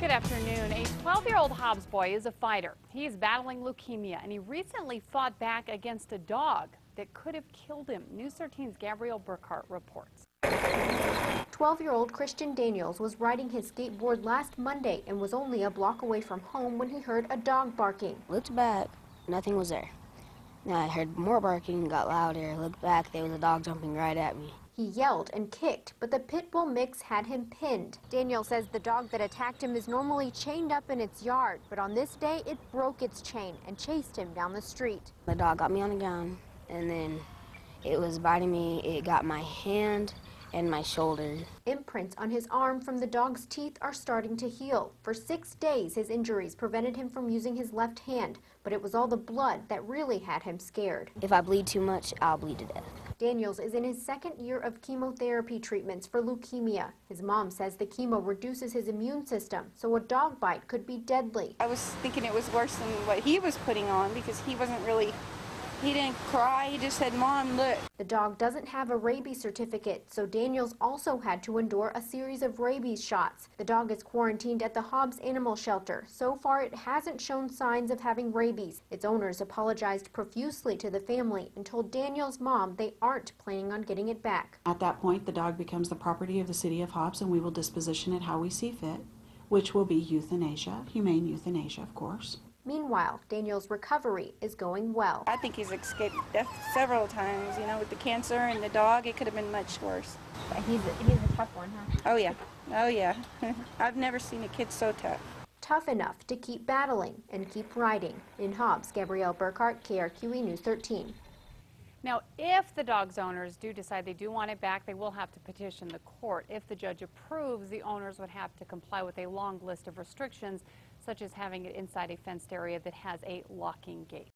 Good afternoon. A 12-year-old Hobbs boy is a fighter. He is battling leukemia, and he recently fought back against a dog that could have killed him. News 13's Gabrielle Burkhart reports. 12-year-old Christian Daniels was riding his skateboard last Monday and was only a block away from home when he heard a dog barking. Looked back, nothing was there. Now I heard more barking, got louder, looked back, there was a dog jumping right at me. He yelled and kicked, but the pit bull mix had him pinned. Daniel says the dog that attacked him is normally chained up in its yard, but on this day it broke its chain and chased him down the street. The dog got me on the ground, and then it was biting me. It got my hand and my shoulder. Imprints on his arm from the dog's teeth are starting to heal. For 6 days, his injuries prevented him from using his left hand, but it was all the blood that really had him scared. If I bleed too much, I'll bleed to death. Daniels is in his second year of chemotherapy treatments for leukemia. His mom says the chemo reduces his immune system, so a dog bite could be deadly. I was thinking it was worse than what he was putting on because he didn't cry, he just said, "Mom, look." The dog doesn't have a rabies certificate, so Daniels also had to endure a series of rabies shots. The dog is quarantined at the Hobbs Animal Shelter. So far, it hasn't shown signs of having rabies. Its owners apologized profusely to the family and told Daniels' mom they aren't planning on getting it back. At that point, the dog becomes the property of the city of Hobbs, and we will disposition it how we see fit, which will be euthanasia, humane euthanasia, of course. Meanwhile, Daniel's recovery is going well. I think he's escaped death several times, you know, with the cancer and the dog, it could have been much worse. He's a tough one, huh? Oh yeah, oh yeah. I've never seen a kid so tough. Tough enough to keep battling and keep riding. In Hobbs, Gabrielle Burkhart, KRQE News 13. Now, if the dog's owners do decide they do want it back, they will have to petition the court. If the judge approves, the owners would have to comply with a long list of restrictions, such as having it inside a fenced area that has a locking gate.